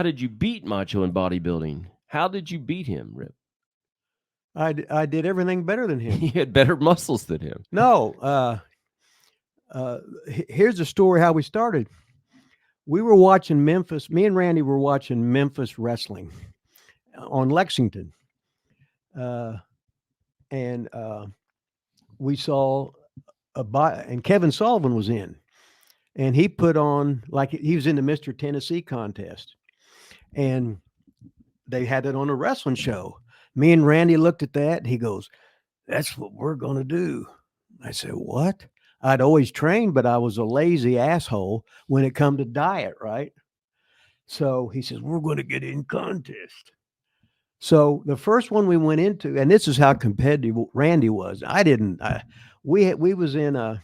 How did you beat Macho in bodybuilding? How did you beat him, Rip? I did everything better than him. You had better muscles than him. No, here's the story how we started. We were watching Memphis. Me and Randy were watching Memphis wrestling on Lexington, uh, and we saw and Kevin Sullivan was in, and he put on like he was in the Mr. Tennessee contest, and they had it on a wrestling show. Me and Randy looked at that, and he goes, "That's what we're gonna do." I said, "What?" I'd always trained, but I was a lazy asshole when it come to diet, right? So he says, "We're going to get in contest." So the first one we went into, and this is how competitive Randy was. I didn't. We was in a.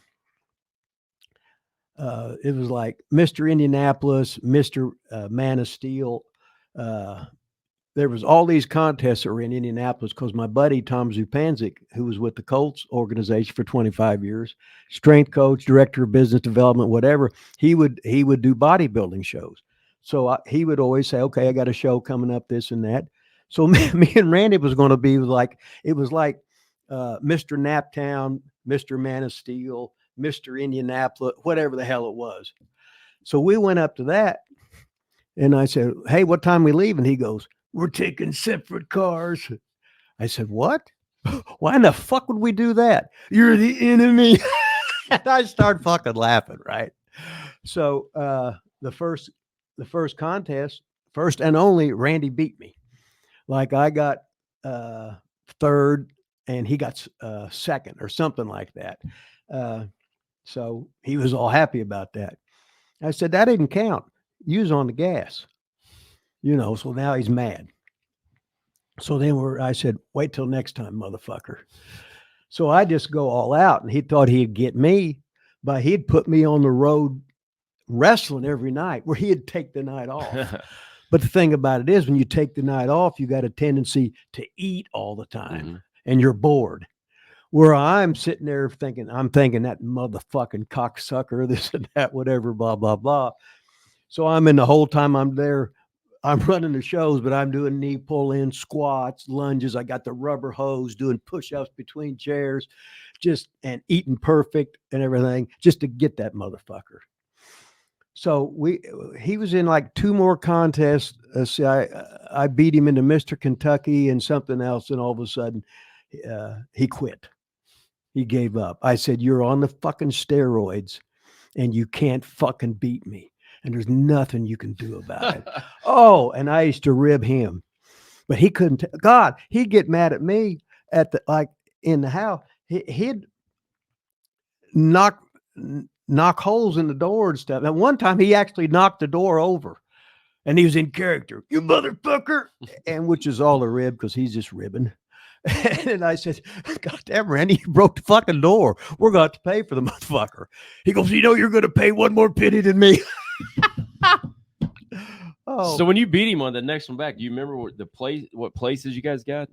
It was like Mr. Indianapolis, Mr. Man of Steel. Uh, there was all these contests that were in Indianapolis because my buddy Tom Zupanzik, who was with the Colts organization for 25 years, strength coach, director of business development, whatever, he would do bodybuilding shows. So he would always say, "Okay, I got a show coming up, this and that." So me and Randy was going to be like it was like Mr. Naptown, Mr. Man of Steel, Mr. Indianapolis, whatever the hell it was. So we went up to that, and I said, "Hey, what time we leave?" And he goes, "We're taking separate cars." I said, "What? Why in the fuck would we do that? You're the enemy." And I started fucking laughing, right? So the first contest, first and only, Randy beat me. Like I got third and he got second or something like that. Uh, so he was all happy about that. I said, "That didn't count. You was on the gas." So now he's mad. So then I said, "Wait till next time, motherfucker." So I just go all out, and he thought he'd get me, but he'd put me on the road wrestling every night where he'd take the night off. But the thing about it is, when you take the night off, you got a tendency to eat all the time and you're bored. Where I'm sitting there I'm thinking that motherfucking cocksucker, this and that, whatever, blah, blah, blah. So I'm in the whole time I'm there, I'm running the shows, but I'm doing knee pull in, squats, lunges. I got the rubber hose, doing push ups between chairs, just and eating perfect and everything, just to get that motherfucker. So he was in like two more contests. See, I beat him into Mr. Kentucky and something else, and all of a sudden, he quit. He gave up. I said, "You're on the fucking steroids, and you can't fucking beat me, and there's nothing you can do about it." Oh, and I used to rib him, but he couldn't. God, he'd get mad at me at the like in the house. He'd knock knock holes in the door and stuff. And one time he actually knocked the door over, and he was in character, "You motherfucker," and which is all a rib because he's just ribbing. And I said, "God damn, Randy, you broke the fucking door. We're going to have to pay for the motherfucker." He goes, "You're going to pay one more penny than me." So when you beat him on the next one back, do you remember what places you guys got?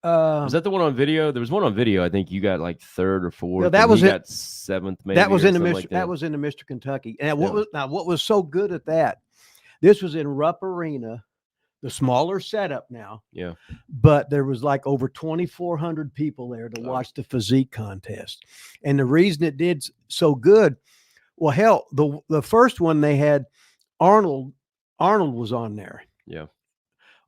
Was that the one on video? There was one on video. I think you got like third or fourth. No, that was got seventh. Maybe that was in the Mr. Like that was in the Mr. Kentucky. And what was so good at that? This was in Rupp Arena, the smaller setup now. Yeah. But there was like over 2,400 people there to watch the physique contest. And the reason it did so good, well, hell, the first one they had Arnold was on there. Yeah.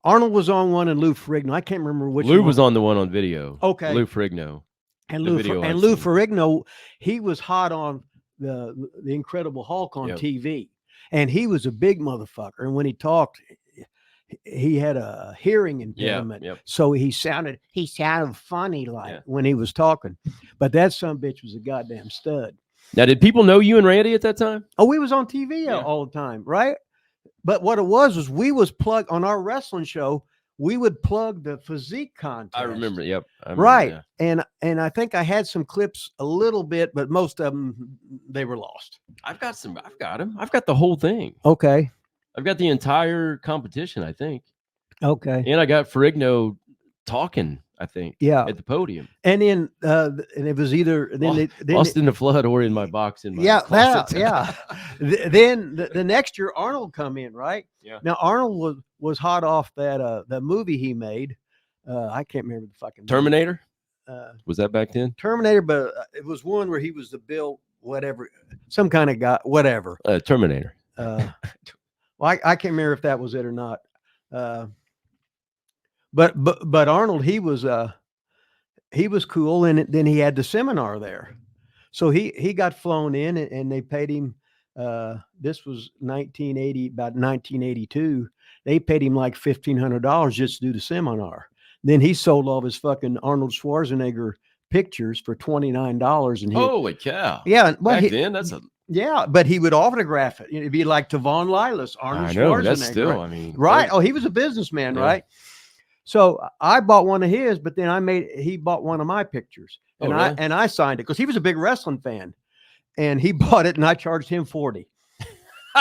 Arnold was on one, and Lou Ferrigno. I can't remember which Lou one. was on the one on video. Okay. Lou Ferrigno. And Lou Ferrigno, he was hot on the Incredible Hulk on TV. And he was a big motherfucker. And when he talked, he had a hearing impediment. So he sounded funny when he was talking. But that sumbitch was a goddamn stud. Now, did people know you and Randy at that time? Oh, we was on TV all the time, right? But what it was we was plugged on our wrestling show. We would plug the physique contest. I remember. Yep. Right. And I think I had some clips a little bit, but most of them, they were lost. I've got them. I've got the whole thing. Okay. I've got the entire competition, I think. Okay. And I got Ferrigno talking I think. Yeah. At the podium. And then and it was either then Lost in the Flood or in my box in my yeah, closet. Then the next year Arnold come in, right? Yeah. Now Arnold was hot off that movie he made. I can't remember the fucking Terminator. Movie. Was that back then? Terminator, but it was one where he was the Bill whatever, some kind of guy, whatever. Terminator. Well, I can't remember if that was it or not. But Arnold, he was cool, and then he had the seminar there, so he got flown in, and they paid him. This was 1980, about 1982. They paid him like $1,500 just to do the seminar. Then he sold all his fucking Arnold Schwarzenegger pictures for $29. And holy cow! Yeah, well, back then that's a yeah, but he would autograph it. It'd be like Tavon Lilas, Arnold Schwarzenegger. That's still, right? I mean, right? Oh, he was a businessman, right? So I bought one of his, but then he bought one of my pictures, and really? I signed it because he was a big wrestling fan, and he bought it, and I charged him $40.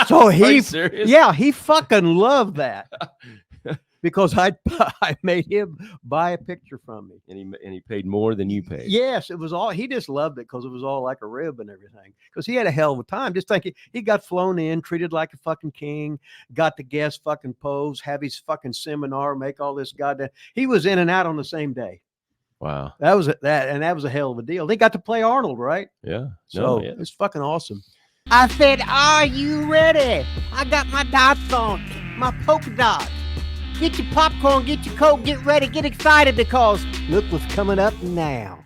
So he fucking loved that. Because I made him buy a picture from me, and he paid more than you paid. Yes, it was all, he just loved it because it was all like a rib and everything. Because he had a hell of a time. Just think he got flown in, treated like a fucking king, got the guest fucking pose, have his fucking seminar, make all this goddamn. He was in and out on the same day. Wow, that was a hell of a deal. They got to play Arnold, right? Yeah, so it's fucking awesome. I said, "Are you ready? I got my dots on, my polka dots. Get your popcorn, get your Coke, get ready, get excited because look what's coming up now."